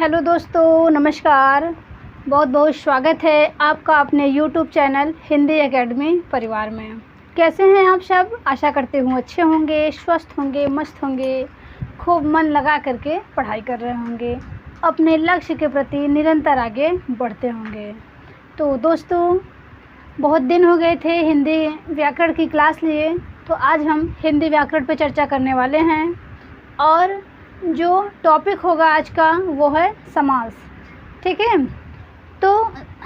Hello दोस्तों, नमस्कार। बहुत बहुत स्वागत है आपका अपने यूट्यूब चैनल हिंदी एकेडमी परिवार में। कैसे हैं आप सब? आशा करते हूँ अच्छे होंगे, स्वस्थ होंगे, मस्त होंगे, खूब मन लगा करके पढ़ाई कर रहे होंगे, अपने लक्ष्य के प्रति निरंतर आगे बढ़ते होंगे। तो दोस्तों, बहुत दिन हो गए थे हिंदी व्याकरण की क्लास लिए, तो आज हम हिंदी व्याकरण पर चर्चा करने वाले हैं। और जो टॉपिक होगा आज का वो है समास। ठीक है, तो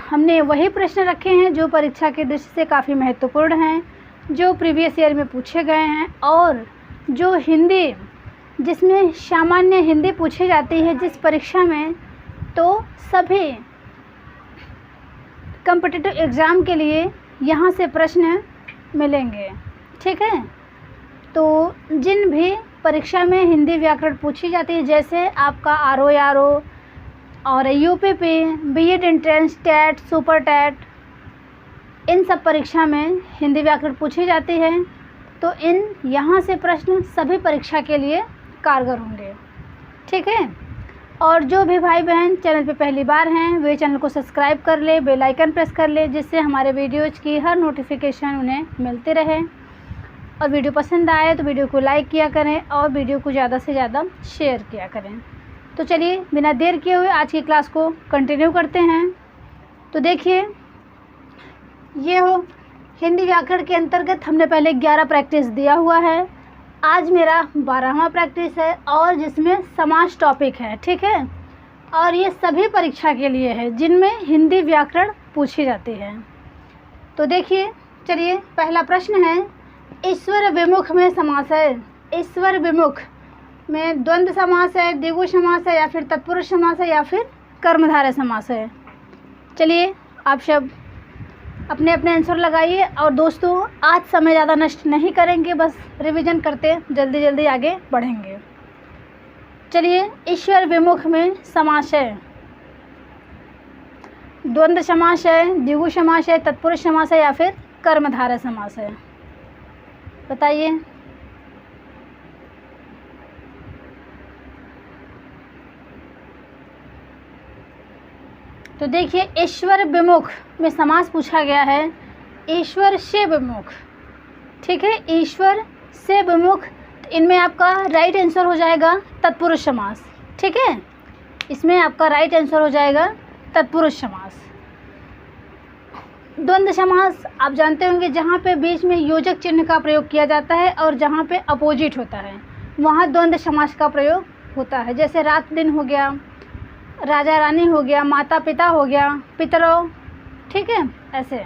हमने वही प्रश्न रखे हैं जो परीक्षा की दृष्टि से काफ़ी महत्वपूर्ण हैं, जो प्रीवियस ईयर में पूछे गए हैं, और जो हिंदी जिसमें सामान्य हिंदी पूछी जाती है जिस परीक्षा में, तो सभी कॉम्पिटिटिव एग्ज़ाम के लिए यहाँ से प्रश्न मिलेंगे। ठीक है, तो जिन भी परीक्षा में हिंदी व्याकरण पूछी जाती है, जैसे आपका आरओ और UPP, BEd entrance, TET, super TET, इन सब परीक्षा में हिंदी व्याकरण पूछी जाती है। तो यहाँ से प्रश्न सभी परीक्षा के लिए कारगर होंगे। ठीक है, और जो भी भाई बहन चैनल पे पहली बार हैं वे चैनल को सब्सक्राइब कर ले, बेल आइकन प्रेस कर ले, जिससे हमारे वीडियोज़ की हर नोटिफिकेशन उन्हें मिलते रहे। और वीडियो पसंद आए तो वीडियो को लाइक किया करें और वीडियो को ज़्यादा से ज़्यादा शेयर किया करें। तो चलिए बिना देर किए हुए आज की क्लास को कंटिन्यू करते हैं। तो देखिए, ये हो हिंदी व्याकरण के अंतर्गत हमने पहले 11 प्रैक्टिस दिया हुआ है। आज मेरा 12वां प्रैक्टिस है और जिसमें समास टॉपिक है। ठीक है, और ये सभी परीक्षा के लिए है जिनमें हिंदी व्याकरण पूछी जाती है। तो देखिए, चलिए पहला प्रश्न है, ईश्वर विमुख में समास है। ईश्वर विमुख में द्वंद्व समास है, द्विगु समास है, या फिर तत्पुरुष समास है, या फिर कर्मधारय समास है। चलिए आप सब अपने अपने आंसर लगाइए। और दोस्तों, आज समय ज़्यादा नष्ट नहीं करेंगे, बस रिवीजन करते जल्दी जल्दी आगे बढ़ेंगे। चलिए, ईश्वर विमुख में समास है, द्वंद्व समास है, द्विगु समास है, तत्पुरुष समास है, या फिर कर्मधारय समास है? बताइए। तो देखिए, ईश्वर विमुख में समास पूछा गया है, ईश्वर से विमुख। ठीक है, ईश्वर से विमुख, तो इनमें आपका राइट आंसर हो जाएगा तत्पुरुष समास। ठीक है, इसमें आपका राइट आंसर हो जाएगा तत्पुरुष समास। द्वंद्व समास आप जानते होंगे, जहाँ पे बीच में योजक चिन्ह का प्रयोग किया जाता है और जहाँ पे अपोजिट होता है वहाँ द्वंद्व समास का प्रयोग होता है। जैसे रात दिन हो गया, राजा रानी हो गया, माता पिता हो गया, पितरों। ठीक है, ऐसे।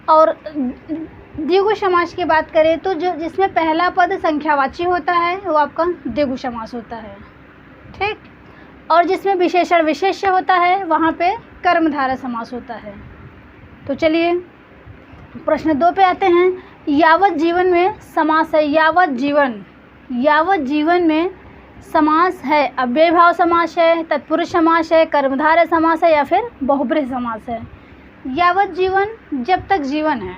और द्विगु समास की बात करें तो जो जिसमें पहला पद संख्यावाची होता है वो आपका द्विगु समास होता है। ठीक, और जिसमें विशेषण विशेष्य होता है वहाँ पे कर्मधारय समास होता है। तो चलिए प्रश्न 2 पे आते हैं। यावत जीवन में समास है। यावत जीवन में समास है, अव्यय भाव समास है, तत्पुरुष समास है, कर्मधारय समास है, या फिर बहुब्रीहि समास है? यावत जीवन, जब तक जीवन है।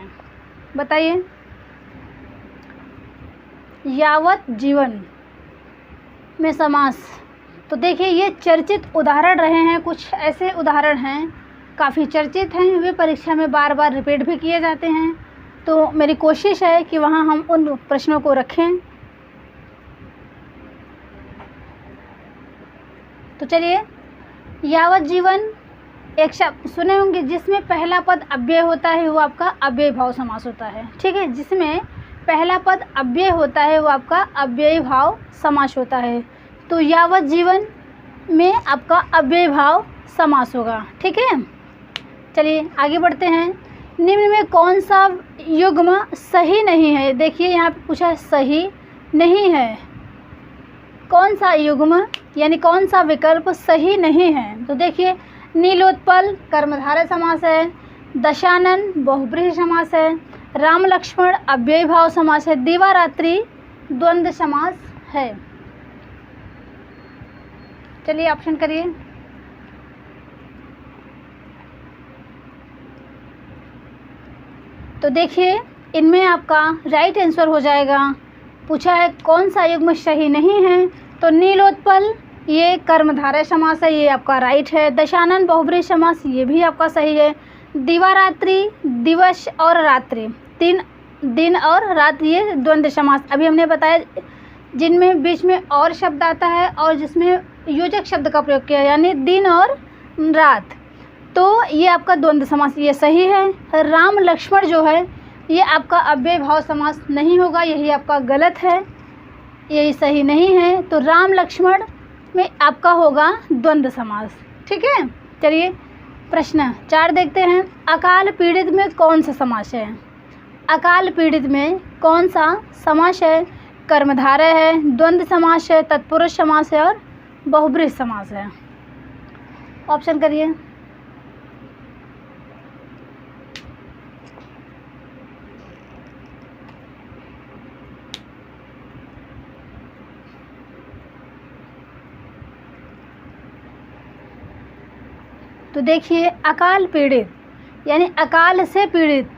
बताइए। यावत जीवन में समास, तो देखिए ये चर्चित उदाहरण रहे हैं। कुछ ऐसे उदाहरण हैं काफ़ी चर्चित हैं, वे परीक्षा में बार बार रिपीट भी किए जाते हैं। तो मेरी कोशिश है कि वहाँ हम उन प्रश्नों को रखें। तो चलिए, यावत जीवन एक शब्द सुने होंगे जिसमें पहला पद अव्यय होता है वो आपका अव्यय भाव समास होता है। ठीक है, जिसमें पहला पद अव्यय होता है वो आपका अव्यय भाव समास होता है। तो यावत जीवन में आपका अव्यय भाव समास होगा। ठीक है, चलिए आगे बढ़ते हैं। निम्न में कौन सा युग्म सही नहीं है? देखिए यहाँ पे पूछा है सही नहीं है। कौन सा युग्म यानी कौन सा विकल्प सही नहीं है? तो देखिए, नीलोत्पल कर्मधारय समास है, दशानन बहुब्रीहि समास है, राम लक्ष्मण अव्यय भाव समास है, दिवारात्रि द्वंद्व समास है। चलिए ऑप्शन करिए। तो देखिए, इनमें आपका राइट आंसर हो जाएगा, पूछा है कौन सा युग्म सही नहीं है, तो नीलोत्पल ये कर्मधारय समास है, ये आपका राइट है। दशानन बहुब्रीहि समास, ये भी आपका सही है। दिवारात्रि, दिवस और रात्रि, दिन और रात, ये द्वंद्व समास अभी हमने बताया, जिनमें बीच में और शब्द आता है और जिसमें योजक शब्द का प्रयोग किया, यानी दिन और रात, तो ये आपका द्वंद्व समास, ये सही है। राम लक्ष्मण जो है ये आपका अव्यय भाव समास नहीं होगा, यही आपका गलत है, यही सही नहीं है। तो राम लक्ष्मण में आपका होगा द्वंद्व समास। ठीक है, चलिए प्रश्न 4 देखते हैं। अकाल पीड़ित में कौन सा समास है? अकाल पीड़ित में कौन सा समास है? कर्मधारय है, द्वंद्व समास है, तत्पुरुष समास है और बहुब्रीहि समास है। ऑप्शन करिए। तो देखिए, अकाल पीड़ित यानी अकाल से पीड़ित,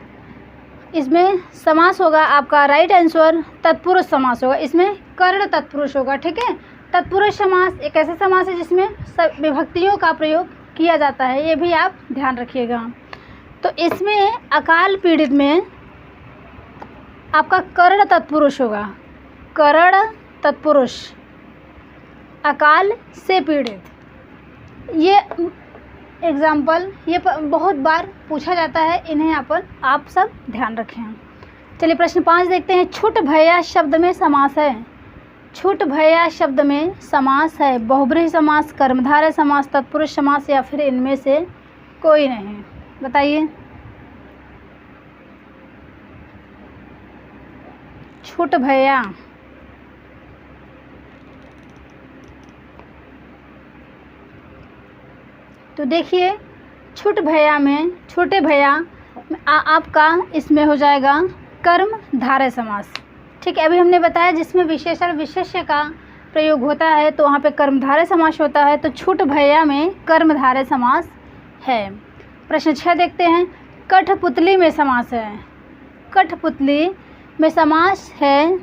इसमें समास होगा आपका राइट आंसर तत्पुरुष समास होगा, इसमें कर्ण तत्पुरुष होगा। ठीक है, तत्पुरुष समास एक ऐसा समास है जिसमें विभक्तियों का प्रयोग किया जाता है, ये भी आप ध्यान रखिएगा। तो इसमें अकाल पीड़ित में आपका कर्ण तत्पुरुष होगा, कर्ण तत्पुरुष, अकाल से पीड़ित। ये एग्जाम्पल ये बहुत बार पूछा जाता है, इन्हें आप सब ध्यान रखें। चलिए प्रश्न 5 देखते हैं। छुट भैया शब्द में समास है, छुट भैया शब्द में समास है, बहुब्रीहि समास, कर्मधारय समास, तत्पुरुष समास या फिर इनमें से कोई नहीं? बताइए। छुट भैया, तो देखिए छुट भैया में, छोटे भैया आपका इसमें हो जाएगा कर्मधारय समास। ठीक है, अभी हमने बताया जिसमें विशेषण विशेष्य का प्रयोग होता है तो वहाँ पे कर्मधारय समास होता है, तो छुट भैया में कर्मधारय समास है। प्रश्न 6 देखते हैं। कठपुतली में समास है, कठपुतली में समास है,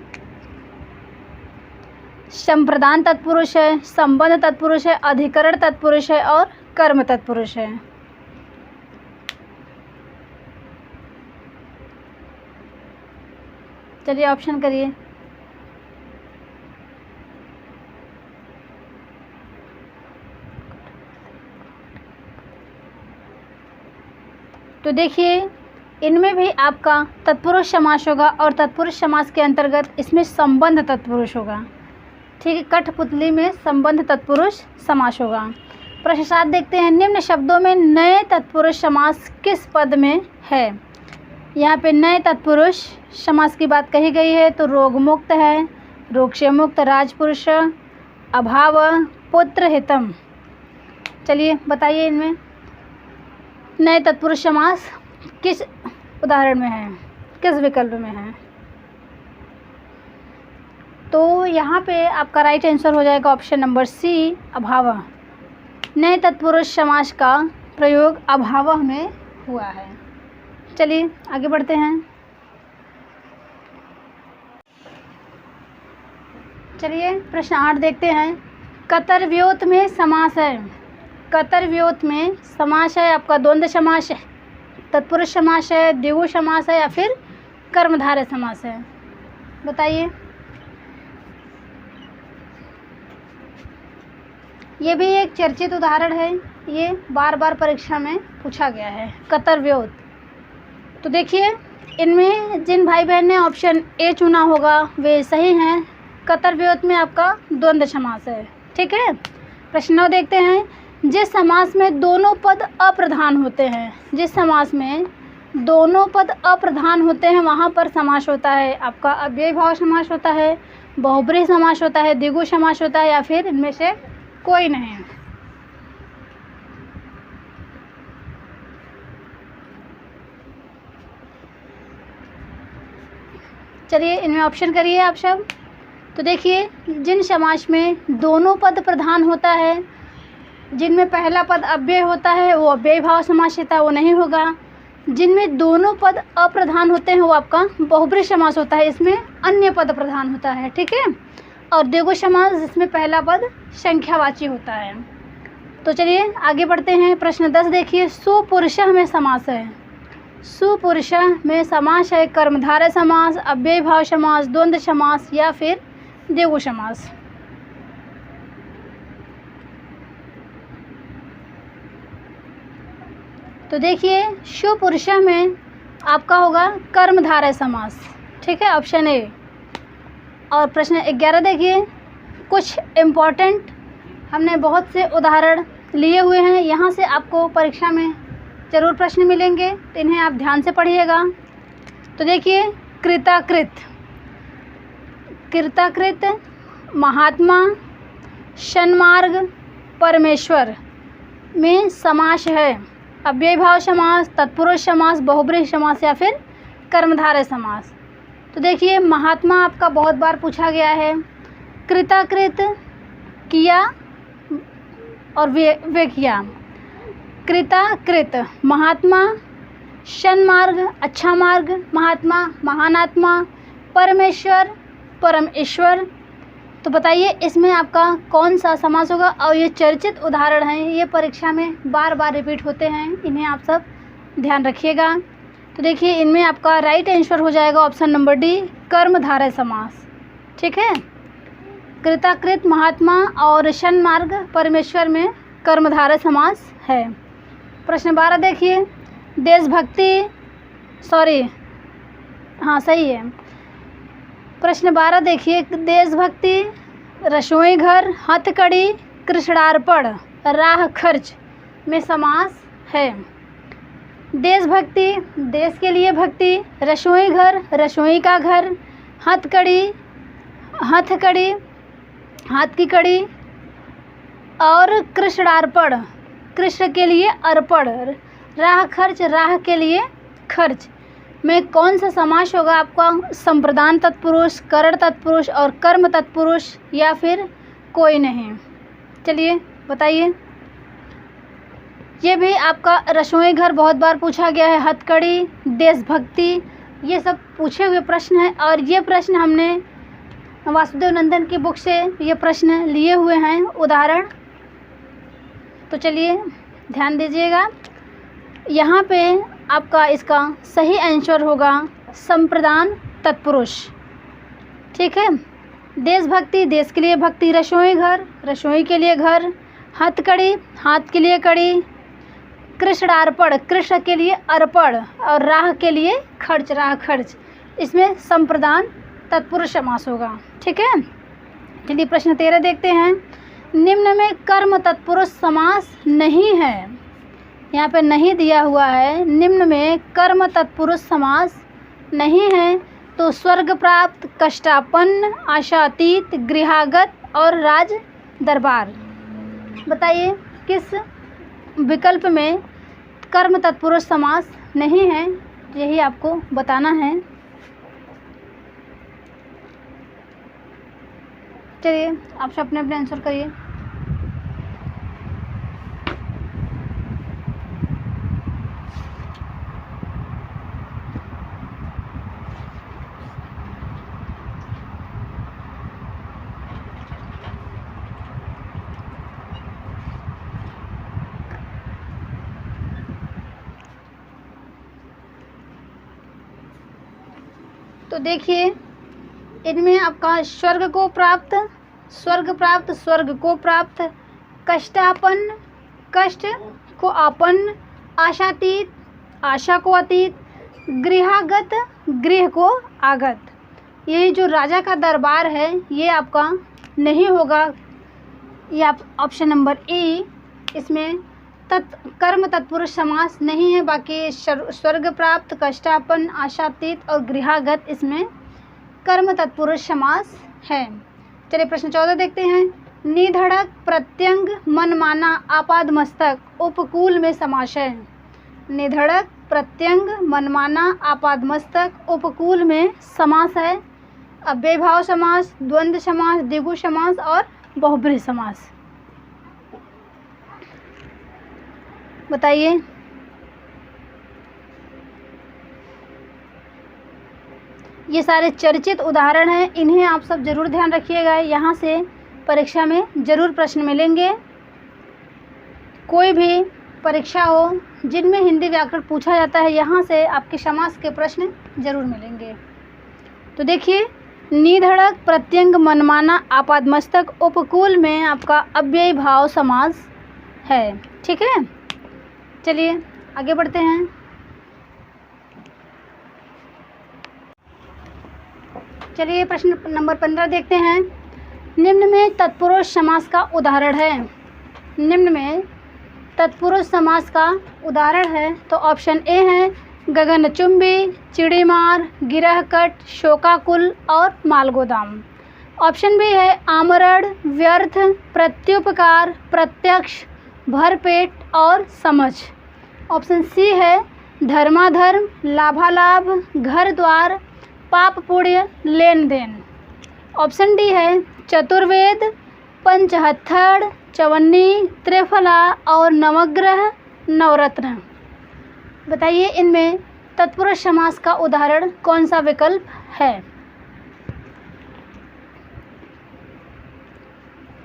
संप्रदान तत्पुरुष है, संबंध तत्पुरुष है, अधिकरण तत्पुरुष है और कर्म तत्पुरुष है। चलिए ऑप्शन करिए। तो देखिए इनमें भी आपका तत्पुरुष समास होगा और तत्पुरुष समास के अंतर्गत इसमें संबंध तत्पुरुष होगा। ठीक है, कठपुतली में संबंध तत्पुरुष समास होगा। प्रश्न 7 देखते हैं। निम्न शब्दों में नए तत्पुरुष समास किस पद में है? यहाँ पे नए तत्पुरुष समास की बात कही गई है, तो रोग मुक्त है, रोग से मुक्त, राजपुरुष, अभाव, पुत्र हितम। चलिए बताइए इनमें नए तत्पुरुष समास किस उदाहरण में है, किस विकल्प में है? तो यहाँ पे आपका राइट आंसर हो जाएगा ऑप्शन नंबर सी, अभाव। नए तत्पुरुष समास का प्रयोग अभाव में हुआ है। चलिए आगे बढ़ते हैं। चलिए प्रश्न 8 देखते हैं। कतरव्योत में समास है, कतरव्योत में समास है आपका द्वंद्व समास है, तत्पुरुष समास है, द्विगु समास है या फिर कर्मधारय समास है? बताइए। ये भी एक चर्चित उदाहरण है, ये बार बार परीक्षा में पूछा गया है, कतरव्योत। तो देखिए इनमें जिन भाई बहन ने ऑप्शन ए चुना होगा वे सही हैं। कतरव्योत में आपका द्वंद्व समास है। ठीक है, प्रश्न 9 देखते हैं। जिस समास में दोनों पद अप्रधान होते हैं, जिस समास में दोनों पद अप्रधान होते हैं वहाँ पर समास होता है आपका अव्यय भाव समास होता है, बहुब्रीहि समास होता है, द्विगु समास होता है या फिर इनमें से कोई नहीं? चलिए इनमें ऑप्शन करिए आप सब। तो देखिए जिन समास में दोनों पद प्रधान होता है, जिनमें पहला पद अव्यय होता है वो अव्यय भाव समास होता है, वो नहीं होगा। जिनमें दोनों पद अप्रधान होते हैं वो आपका बहुब्रीहि समास होता है, इसमें अन्य पद प्रधान होता है। ठीक है, और द्विगु समास जिसमें पहला पद संख्यावाची होता है। तो चलिए आगे बढ़ते हैं। प्रश्न 10 देखिए, सुपुरुषः में समास है। सुपुरुषः में समास है कर्मधारय समास, अव्ययीभाव समास, द्वंद्व समास या फिर द्विगु समास। तो देखिए सुपुरुषः में आपका होगा कर्मधारय समास, ठीक है, ऑप्शन ए। और प्रश्न 11 देखिए, कुछ इम्पोर्टेंट हमने बहुत से उदाहरण लिए हुए हैं, यहाँ से आपको परीक्षा में ज़रूर प्रश्न मिलेंगे, तो इन्हें आप ध्यान से पढ़िएगा। तो देखिए कृताकृत, कृताकृत, महात्मा, सन्मार्ग, परमेश्वर में समास है। अव्ययीभाव समास, तत्पुरुष समास, बहुब्रीहि समास या फिर कर्मधारय समास। तो देखिए महात्मा आपका बहुत बार पूछा गया है, कृताकृत किया और वे किया, कृताकृत महात्मा, सन्मार्ग अच्छा मार्ग, महात्मा महान आत्मा, परमेश्वर परम ईश्वर। तो बताइए इसमें आपका कौन सा समास होगा। और ये चर्चित उदाहरण हैं, ये परीक्षा में बार बार रिपीट होते हैं, इन्हें आप सब ध्यान रखिएगा। तो देखिए इनमें आपका राइट आंसर हो जाएगा ऑप्शन नंबर डी, कर्मधारय समास, ठीक है। कृताकृत, महात्मा और सन्मार्ग, परमेश्वर में कर्मधारय समास है। प्रश्न 12 देखिए, देशभक्ति, सॉरी हाँ सही है। प्रश्न 12 देखिए, देशभक्ति, रसोई घर, हथकड़ी, कृष्णार्पण, राह खर्च में समास है। देशभक्ति देश के लिए भक्ति, रसोई घर रसोई का घर, हथकड़ी हथकड़ी हाथ की कड़ी और कृष्णार्पण कृष्ण के लिए अर्पण, राह खर्च राह के लिए खर्च में कौन सा समास होगा आपका। संप्रदान तत्पुरुष, करण तत्पुरुष और कर्म तत्पुरुष या फिर कोई नहीं। चलिए बताइए। ये भी आपका रसोई घर बहुत बार पूछा गया है, हथकड़ी, देशभक्ति, ये सब पूछे हुए प्रश्न हैं और ये प्रश्न हमने वासुदेव नंदन की बुक से ये प्रश्न लिए हुए हैं उदाहरण। तो चलिए ध्यान दीजिएगा, यहाँ पे आपका इसका सही आंसर होगा संप्रदान तत्पुरुष, ठीक है। देशभक्ति देश के लिए भक्ति, रसोई घर रसोई के लिए घर, हथकड़ी हाथ के लिए कड़ी, कृष्णार्पण कृष्ण के लिए अर्पण और राह के लिए खर्च राह खर्च, इसमें संप्रदान तत्पुरुष समास होगा, ठीक है। चलिए प्रश्न 13 देखते हैं। निम्न में कर्म तत्पुरुष समास नहीं है, यहाँ पे नहीं दिया हुआ है, निम्न में कर्म तत्पुरुष समास नहीं है तो स्वर्ग प्राप्त, कष्टापन्न, आशातीत, गृहागत और राज दरबार। बताइए किस विकल्प में कर्म तत्पुरुष समास नहीं है, यही आपको बताना है। चलिए आप सब अपने अपने आंसर करिए। तो देखिए इनमें आपका स्वर्ग को प्राप्त, स्वर्ग प्राप्त, स्वर्ग को प्राप्त, कष्टापन्न, कष्ट को आपन्न, आशातीत, आशा को अतीत, गृहागत, गृह को आगत, ये जो राजा का दरबार है ये आपका नहीं होगा। ये आप ऑप्शन नंबर ए, इसमें कर्म तत्पुरुष समास नहीं है। बाकी स्वर्ग प्राप्त, कष्टापन्न, आशातीत और गृहागत इसमें कर्म तत्पुरुष समास है। चलिए प्रश्न 14 देखते हैं। निधड़क, प्रत्यंग, मनमाना, आपादमस्तक, उपकूल में समास है। निधड़क, प्रत्यंग, मनमाना, आपादमस्तक, उपकूल में समास है। अव्ययीभाव समास, द्वंद्व समास, द्विगु समास और बहुब्रीहि समास। बताइए। ये सारे चर्चित उदाहरण हैं, इन्हें आप सब ज़रूर ध्यान रखिएगा। यहाँ से परीक्षा में ज़रूर प्रश्न मिलेंगे। कोई भी परीक्षा हो जिनमें हिंदी व्याकरण पूछा जाता है, यहाँ से आपके समास के प्रश्न ज़रूर मिलेंगे। तो देखिए, निधड़क, प्रत्यंग, मनमाना, आपादमस्तक, उपकूल में आपका अव्ययी भाव समास है। ठीक है, चलिए आगे बढ़ते हैं। चलिए प्रश्न नंबर 15 देखते हैं। निम्न में तत्पुरुष समास का उदाहरण है। निम्न में तत्पुरुष समास का उदाहरण है तो ऑप्शन ए है गगनचुंबी, चिड़ीमार, गिरहकट, शोकाकुल और मालगोदाम। ऑप्शन बी है आमरण, व्यर्थ, प्रत्युपकार, प्रत्यक्ष, भरपेट और समझ। ऑप्शन सी है धर्माधर्म, लाभालाभ, घर द्वार, पाप पुण्य, लेन देन। ऑप्शन डी है चतुर्वेद, पंचहत्थड़, चवन्नी, त्रिफला और नवग्रह, नवरत्न। बताइए इनमें तत्पुरुष समास का उदाहरण कौन सा विकल्प है।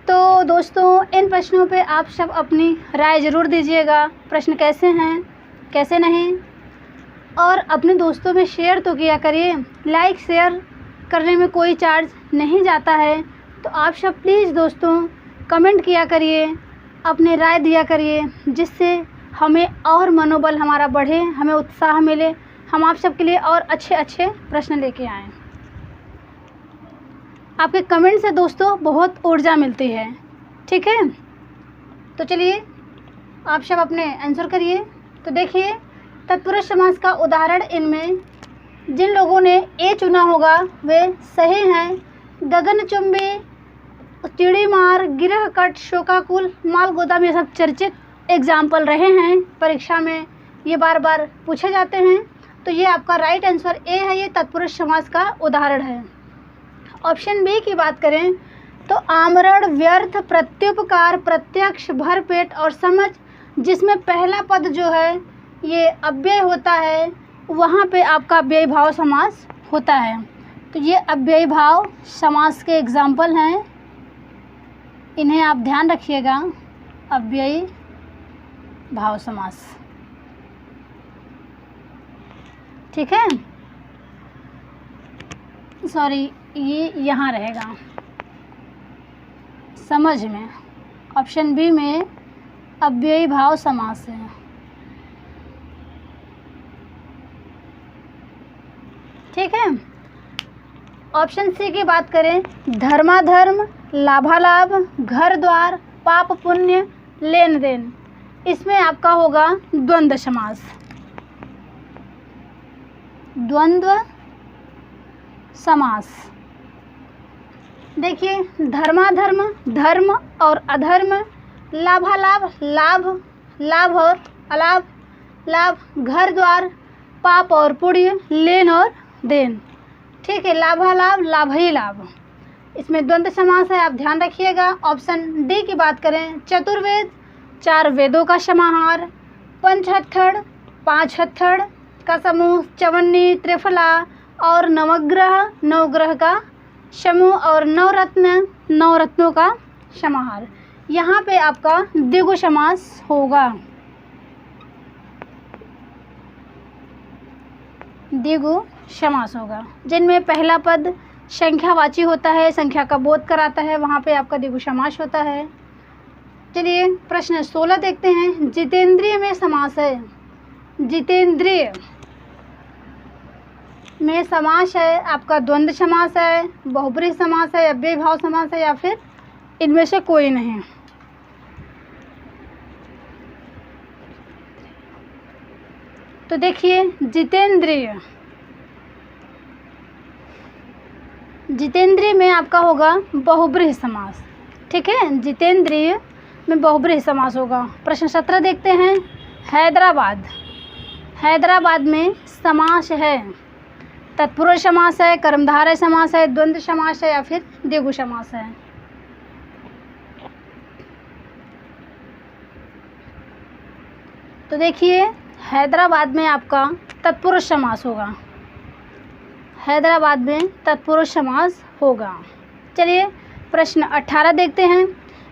तो दोस्तों, इन प्रश्नों पे आप सब अपनी राय ज़रूर दीजिएगा। प्रश्न कैसे हैं, कैसे नहीं, और अपने दोस्तों में शेयर तो किया करिए। लाइक शेयर करने में कोई चार्ज नहीं जाता है, तो आप सब प्लीज़ दोस्तों कमेंट किया करिए, अपनी राय दिया करिए, जिससे हमें और मनोबल हमारा बढ़े, हमें उत्साह मिले, हम आप सब के लिए और अच्छे अच्छे प्रश्न लेके आएँ। आपके कमेंट से दोस्तों बहुत ऊर्जा मिलती है। ठीक है, तो चलिए आप सब अपने आंसर करिए। तो देखिए, तत्पुरुष समास का उदाहरण इनमें जिन लोगों ने ए चुना होगा वे सही हैं। गगनचुंबी, चिड़ीमार, गिरहकट, शोकाकुल, मालगोदाम, ये सब चर्चित एग्जाम्पल रहे हैं परीक्षा में, ये बार बार पूछे जाते हैं। तो ये आपका राइट आंसर ए है, ये तत्पुरुष समास का उदाहरण है। ऑप्शन बी की बात करें तो आमरण, व्यर्थ, प्रत्युपकार, प्रत्यक्ष, भरपेट और समझ, जिसमें पहला पद जो है ये अव्यय होता है, वहाँ पे आपका अव्ययी भाव समास होता है। तो ये अव्ययी भाव समास के एग्जाम्पल हैं, इन्हें आप ध्यान रखिएगा। अव्ययी भाव समास, ठीक है, सॉरी ये यहाँ रहेगा समझ में। ऑप्शन बी में अव्ययी भाव समास है। ठीक है, ऑप्शन सी की बात करें, धर्माधर्म, लाभालाभ, घर द्वार, पाप पुण्य, लेन देन, इसमें आपका होगा द्वंद्व समास। द्वंद्व समास। देखिए, धर्माधर्म, धर्म और अधर्म, लाभालाभ, लाभ, लाभ और अलाभ, लाभ, घर द्वार, पाप और पुण्य, लेन और देन। ठीक है, लाभालाभ, लाभ ही लाभ, इसमें द्वंद्व समास है, आप ध्यान रखिएगा। ऑप्शन डी की बात करें, चतुर्वेद, 4 वेदों का समाहार, पंचहत्थड़, 5 हत्थड़ का समूह, चवन्नी, त्रिफला और नवग्रह, नवग्रह का समूह और नवरत्न, नवरत्नों का समाहार। यहाँ पे आपका द्विगु समास होगा। द्विगु समास होगा, जिनमें पहला पद संख्यावाची होता है, संख्या का बोध कराता है, वहाँ पे आपका द्विगु समास होता है। चलिए प्रश्न 16 देखते हैं। जितेंद्रिय में समास है। जितेंद्रिय में समास है आपका द्वंद्व समास है, बहुब्रीहि समास है, अव्ययी भाव समास है, या फिर इनमें से कोई नहीं। तो देखिए, जितेंद्रिय, जितेंद्रिय में आपका होगा बहुब्रीहि समास। ठीक है, जितेंद्रिय में बहुब्रीहि समास होगा। प्रश्न 17 देखते हैं। हैदराबाद, हैदराबाद में समास है, तत्पुरुष समास है, कर्मधारय समास है, द्वंद्व समास है, या फिर द्विगु समास है। तो देखिए, हैदराबाद में आपका तत्पुरुष समास होगा। हैदराबाद में तत्पुरुष समास होगा। चलिए प्रश्न 18 देखते हैं।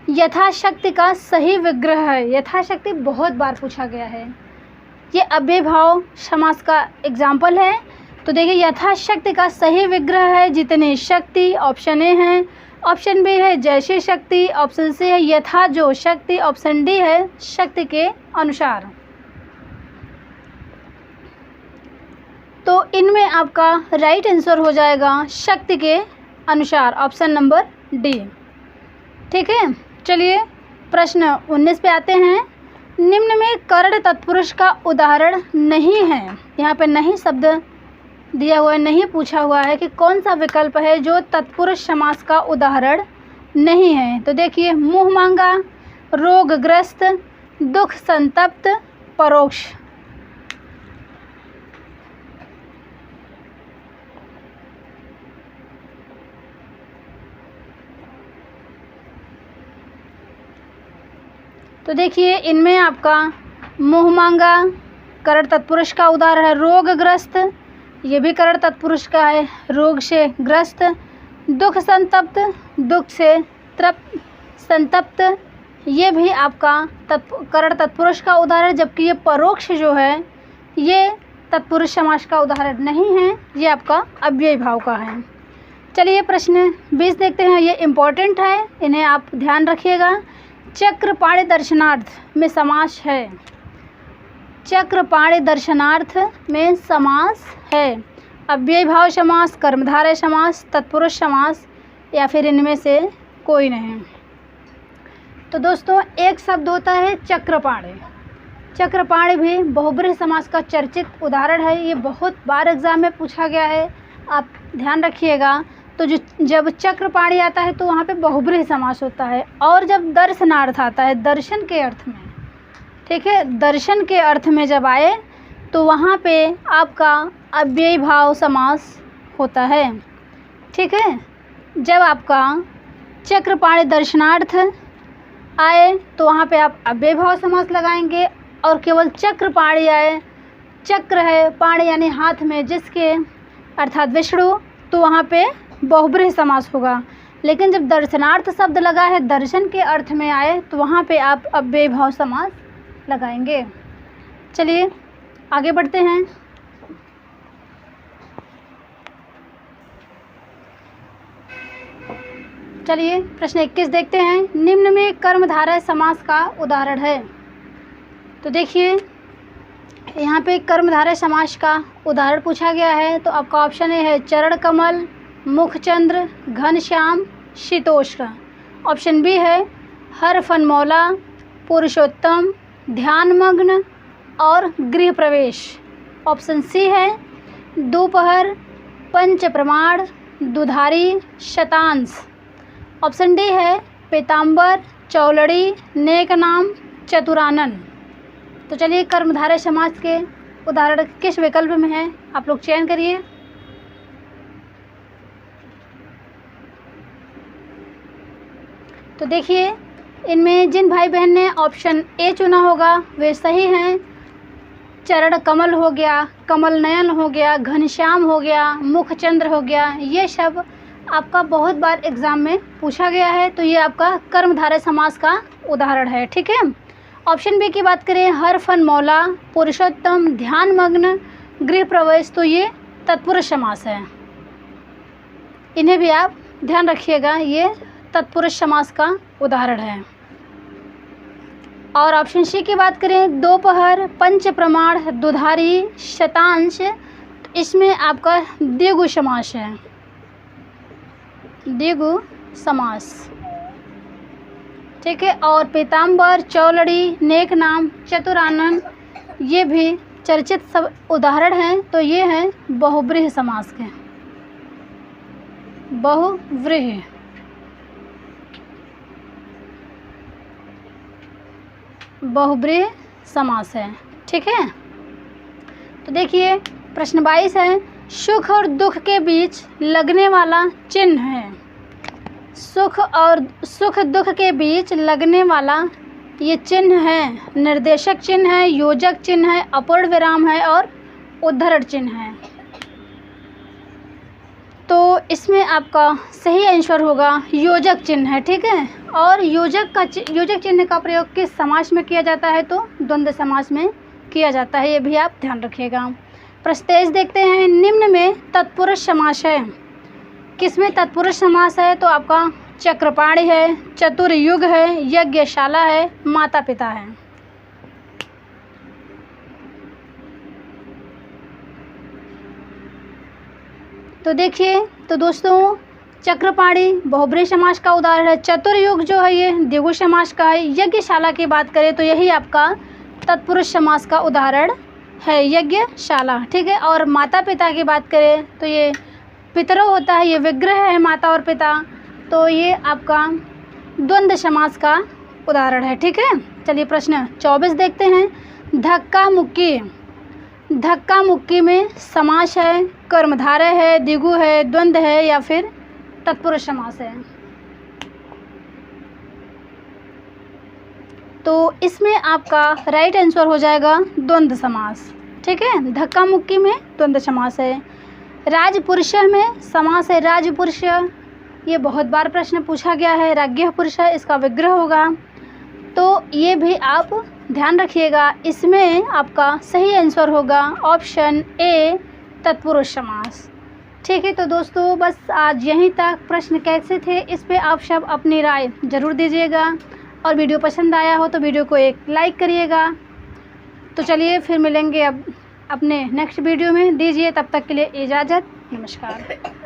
यथाशक्ति का सही विग्रह है। यथाशक्ति बहुत बार पूछा गया है, ये अव्ययभाव समास का एग्जाम्पल है। तो देखिए यथाशक्ति का सही विग्रह है जितनी शक्ति, ऑप्शन ए है, ऑप्शन बी है जैसी शक्ति, ऑप्शन सी है यथा जो शक्ति, ऑप्शन डी है शक्ति के अनुसार। तो इनमें आपका राइट आंसर हो जाएगा शक्ति के अनुसार, ऑप्शन नंबर डी। ठीक है, चलिए प्रश्न 19 पे आते हैं। निम्न में कर्ण तत्पुरुष का उदाहरण नहीं है। यहाँ पे नहीं शब्द दिया हुआ है, नहीं पूछा हुआ है कि कौन सा विकल्प है जो तत्पुरुष समास का उदाहरण नहीं है। तो देखिए मुँह मांगा, रोगग्रस्त, दुख संतप्त, परोक्ष। तो देखिए इनमें आपका मुँह मांगा कर्ण तत्पुरुष का उदाहरण है, रोगग्रस्त ये भी कर्ण तत्पुरुष का है, रोग से ग्रस्त, दुख संतप्त दुख से तृप्त संतप्त ये भी आपका कर्ण तत्पुरुष का उदाहरण, जबकि ये परोक्ष जो है ये तत्पुरुष समास का उदाहरण नहीं है, ये आपका अव्ययी भाव का है। चलिए प्रश्न 20 देखते हैं, ये इम्पोर्टेंट है, इन्हें आप ध्यान रखिएगा। चक्रपाणि दर्शनार्थ में समास है। चक्रपाणि दर्शनार्थ में समास है। अव्ययी भाव समास, कर्मधारय समास, तत्पुरुष समास या फिर इनमें से कोई नहीं। तो दोस्तों एक शब्द होता है चक्रपाणि। चक्रपाणि भी बहुब्रीहि समास का चर्चित उदाहरण है, ये बहुत बार एग्जाम में पूछा गया है, आप ध्यान रखिएगा। तो जब चक्रपाणि आता है तो वहाँ पे बहुब्रीहि समास होता है, और जब दर्शनार्थ आता है दर्शन के अर्थ में, ठीक है, दर्शन के अर्थ में जब आए तो वहाँ पे आपका अव्ययी भाव समास होता है। ठीक है, जब आपका चक्रपाणि दर्शनार्थ आए तो वहाँ पे आप अव्ययी भाव समास लगाएंगे, और केवल चक्रपाणि आए, चक्र है पाणि यानी हाथ में जिसके अर्थात विष्णु, तो वहाँ पे बहुब्रीहि समास होगा। लेकिन जब दर्शनार्थ शब्द लगा है, दर्शन के अर्थ में आए, तो वहाँ पे आप अव्ययी भाव समास लगाएंगे। चलिए आगे बढ़ते हैं। चलिए प्रश्न 21 देखते हैं। निम्न में कर्मधारय समास का उदाहरण है। तो देखिए यहाँ पे कर्मधारय समास का उदाहरण पूछा गया है, तो आपका ऑप्शन ए है चरण कमल, मुखचंद्र, घनश्याम, शीतोष्ण। ऑप्शन बी है हर फनमौला, पुरुषोत्तम, ध्यानमग्न और गृह प्रवेश। ऑप्शन सी है दोपहर, पंच प्रमाण, दुधारी, शतांश। ऑप्शन डी है पीताम्बर, चौलड़ी, नेकनाम, चतुरानन। तो चलिए कर्मधारय समास के उदाहरण किस विकल्प में है आप लोग चयन करिए। तो देखिए इनमें जिन भाई बहन ने ऑप्शन ए चुना होगा वे सही हैं। चरण कमल हो गया, कमल नयन हो गया, घनश्याम हो गया, मुखचंद्र हो गया, ये शब्द आपका बहुत बार एग्जाम में पूछा गया है, तो ये आपका कर्मधारय समास का उदाहरण है। ठीक है, ऑप्शन बी की बात करें हर फन मौला, पुरुषोत्तम, ध्यानमग्न, गृह प्रवेश, तो ये तत्पुरुष समास है, इन्हें भी आप ध्यान रखिएगा, ये तत्पुरुष समास का उदाहरण है। और ऑप्शन सी की बात करें दोपहर, पंच प्रमाण, दुधारी, शतांश, तो इसमें आपका द्विगु समास है, द्विगु समास। ठीक है, और पीताम्बर, चौलड़ी, नेकनाम, चतुरानन ये भी चर्चित सब उदाहरण हैं, तो ये हैं बहुव्रीहि समास के, बहुव्रीहि। बहुव्रीहि समास है। ठीक है, तो देखिए प्रश्न 22 है सुख और दुख के बीच लगने वाला चिन्ह है। सुख दुख के बीच लगने वाला ये चिन्ह है, निर्देशक चिन्ह है, योजक चिन्ह है, अपूर्ण विराम है और उद्धरण चिन्ह है। इसमें आपका सही आंसर होगा योजक चिन्ह है, ठीक है। और योजक चिन्ह का प्रयोग किस समास में किया जाता है? तो द्वंद्व समास में किया जाता है, ये भी आप ध्यान रखिएगा। प्रश्न 23 देखते हैं, निम्न में तत्पुरुष समास है, किसमें तत्पुरुष समास है? तो आपका चक्रपाणी है, चतुर्युग है, यज्ञशाला है, माता पिता है। तो देखिए, तो दोस्तों चक्रपाणी बहुब्रीहि समास का उदाहरण है, चतुर्युग जो है ये द्विगु समास का है, यज्ञशाला की बात करें तो यही आपका तत्पुरुष समास का उदाहरण है, यज्ञशाला, ठीक है। और माता पिता की बात करें तो ये पितरों होता है, ये विग्रह है माता और पिता, तो ये आपका द्वंद्व समास का उदाहरण है, ठीक है। चलिए प्रश्न 24 देखते हैं, धक्का मुक्की में समास है, कर्मधारय है, द्विगु है, द्वंद्व है या फिर तत्पुरुष समास है? तो इसमें आपका राइट आंसर हो जाएगा द्वंद्व समास, ठीक है। धक्का मुक्की में द्वंद्व समास है। राजपुरुष में समास है, राजपुरुष ये बहुत बार प्रश्न पूछा गया है, राज्ञ पुरुष इसका विग्रह होगा, तो ये भी आप ध्यान रखिएगा। इसमें आपका सही आंसर होगा ऑप्शन ए तत्पुरुष समास, ठीक है। तो दोस्तों बस आज यहीं तक। प्रश्न कैसे थे इस पे आप सब अपनी राय ज़रूर दीजिएगा, और वीडियो पसंद आया हो तो वीडियो को एक लाइक करिएगा। तो चलिए फिर मिलेंगे अब अपने नेक्स्ट वीडियो में, दीजिए तब तक के लिए इजाज़त, नमस्कार।